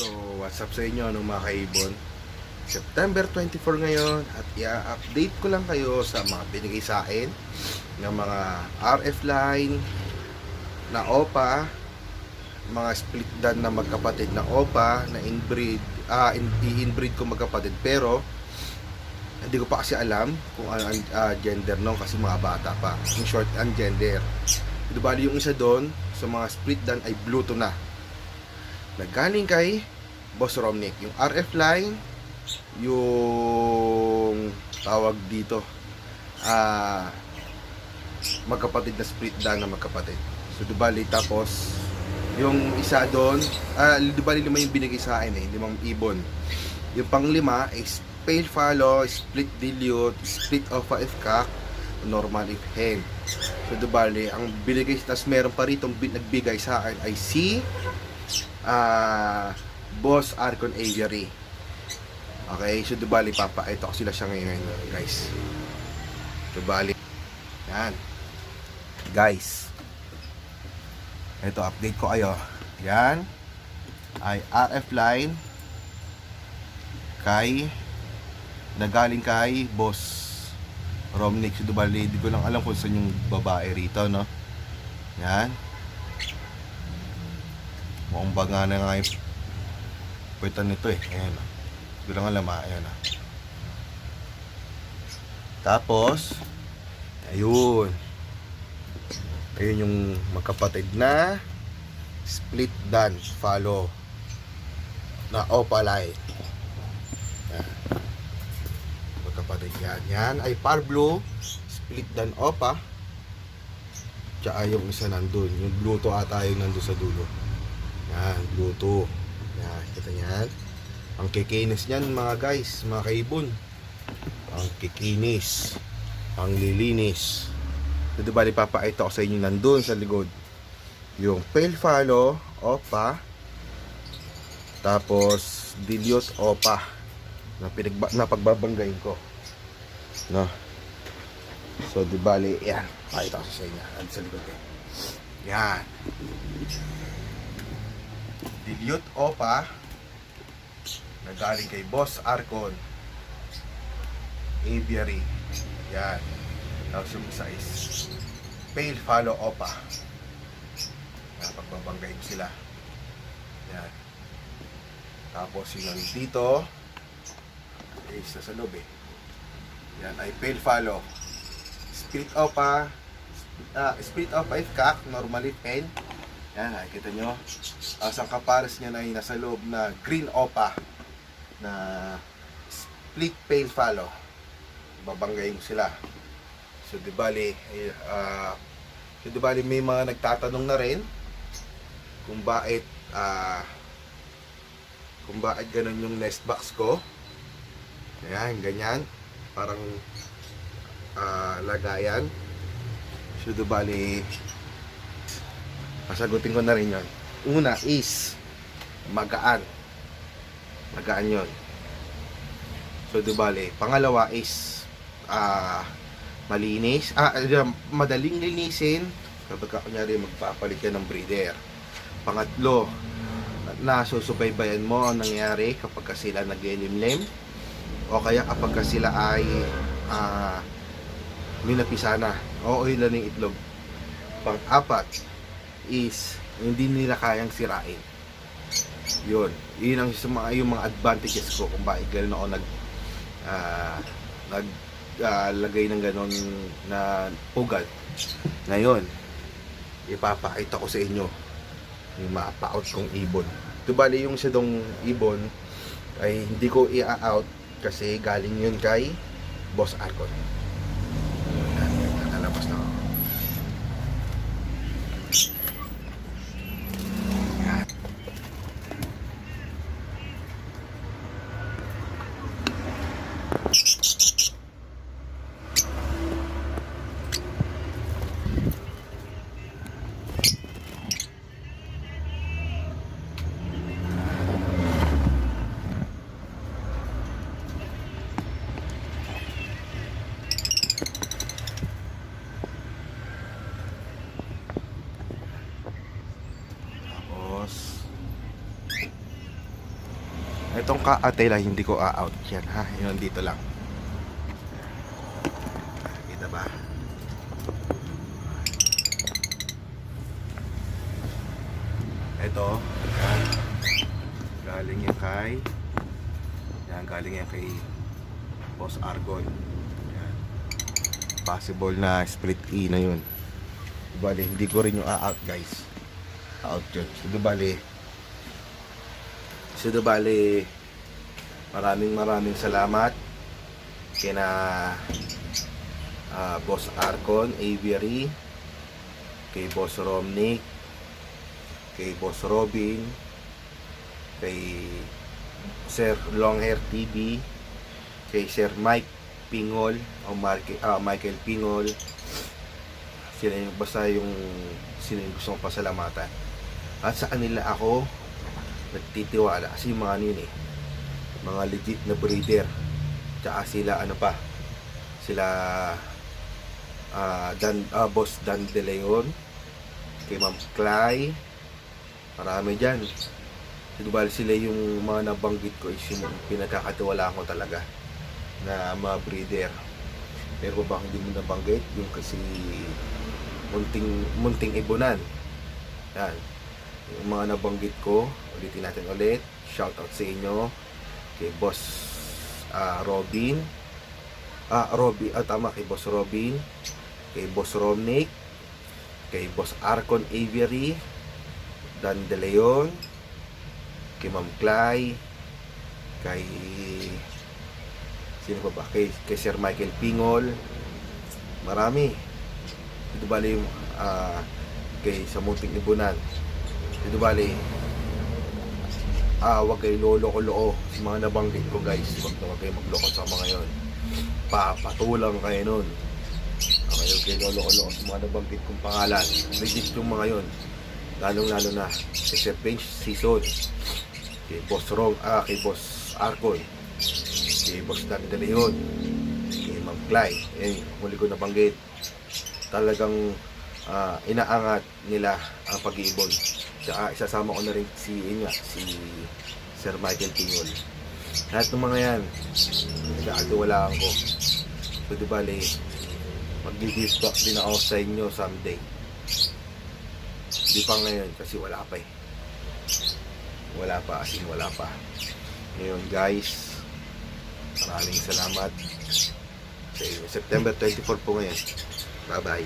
So, what's up sa inyo mga kaibon? September 24 ngayon at i-update ko lang kayo sa mga binigay sa akin ng mga RF line na OPA, mga split dan na magkapatid na OPA na inbreed, i-inbreed ko magkapatid, pero hindi ko pa kasi alam kung ano ang gender nung, kasi mga bata pa. In short, ang gender. Ito bali yung isa doon sa mga split dan ay Bluetooth na. Naggaling kay Boss Romnick. Yung RF line, yung tawag dito, magkapatid na split dan na magkapatid. So dubali, tapos yung isa doon, dubali lima yung binigay sa akin, 5 ibon. Yung panglima is pale follow, split dilute, split alpha if cock, normal if hen. So dubali ang binigay, tas meron pa rito nagbigay sa akin ay si Boss Arcon Aviary. Okay, so dubali ito ko sila siya ngayon, guys. Dubali yan, guys. Ito, update ko kayo. Yan ay RF line nagaling kay Boss Romnick. So dubali, di ko lang alam kung saan yung babae rito, no? Yan, mukhang baga na nga yung puwetan nito eh. Ayan, hindi ko lang alam, ayan. Tapos ayun yung magkapatid na split dan follow na opalite. Yan, magkapatid yan. Yan ay par blue split dan opa. Tsaka yung isa nandun, yung Bluetooth ata yung nandun sa dulo. Yan, Bluetooth. Yan, kita nyan. Ang kikinis nyan mga guys, mga kaibon. Ang kikinis, ang lilinis. So diba, ipapakita ko sa inyo nandun sa likod yung pale follow opa, tapos dilute opa na pagbabanggain ko, no? So diba, yan, pakita ko sa inyo nandun sa likod. Yan, dilute opa na galing kay Boss Arcon Aviary. Yan. Tapos yung isa is pale follow opa. Pagbabanggain ko sila. Yan. Tapos yung dito is nasa loob eh. Yan ay pale follow split opa, split opa if cock, normally pen. Yan, nakikita nyo. Ang kapares niya na nasa loob na green opa na split pale follow. Babanggayin ko sila. So di bali, may mga nagtatanong na rin kung bakit ganun yung nest box ko. Ayan, ganyan, parang lagayan. So di bali, pasagutin ko na rin yun. Una is magaan yun. So di bali, pangalawa is malinis, madaling linisin kapag kunyari magpapalit ka ng breeder. Pangatlo, nasusubaybayan mo ang nangyari kapag sila nag-ilimlim o kaya kapag sila ay minapisana o ilan ng itlog. Pang-apat is hindi nila kayang sirain. Yun ang yung mga advantages ko kung bakit gano'n ako lagay ng ganon na pugad. Ngayon, ipapakita ko sa inyo yung ma-out kong ibon. Ito bali yung sidong ibon ay hindi ko i-out kasi galing yun kay Boss Arcon. Lalabas na ako. Itong kaatela hindi ko a-out yan ha. Yun dito lang. Kita ba? Ito. Yan. Galing yan kay galing yan kay Boss Argon. Yan. Possible na split E na yun. Bali, hindi ko rin yung a-out guys. Out yun. So bali, maraming salamat kina Boss Argon Aviary, kay Boss Romnick, kay Boss Robin, kay Sir Longhair TV, kay Sir Mike Pingol o Michael Pingol. Sila yung basta yung sila yung gusto kong pasalamatan. At sa kanila ako nagtitiwala kasi yung mga ano yun mga legit na breeder. Tsaka sila sila Boss Dan De Leon, kay Ma'am Clay, marami dyan. Diba sila yung mga nabanggit ko is yung pinagkakatiwalaan ko talaga na mga breeder. Pero ba hindi mo nabanggit yung kasi munting ibunan. Yan. Yung mga nabanggit ko, ulitin natin ulit. Shout out sa inyo kay Boss Robin. Kay Boss Robin, kay Boss Romnick, kay Boss Arcon Aviary, Dan De Leon, kay Ma'am Clay, kay sino pa ba? Kay Sir Michael Pingol. Marami. Dito bali yung kay sa munting ibunan. Dito bali wag kayo lolo-loko sa mga nabanggit ko guys. Wag kayo magloko sa mga yon. Patulang kayo nun. Huwag kayo lolo-loko sa mga nabanggit kong pangalan. Legit yung mga yon. Lalong-lalo na kay Sir Bench Season, kay Boss kay Boss Arcon, kay Boss Dan De Leon, kay Ma'am Clay. Muli ko nabanggit. Talagang inaangat nila ang pag-iibon. Tsaka isasama ko na rin si Sir Michael Pingol. Lahat ng mga yan nagkakatiwalaan ko. So bali mag-give back din ako sa inyo someday. Di pa ngayon kasi wala pa wala pa. Ngayon guys, maraming salamat sa inyo. September 24 po ngayon. Bye bye.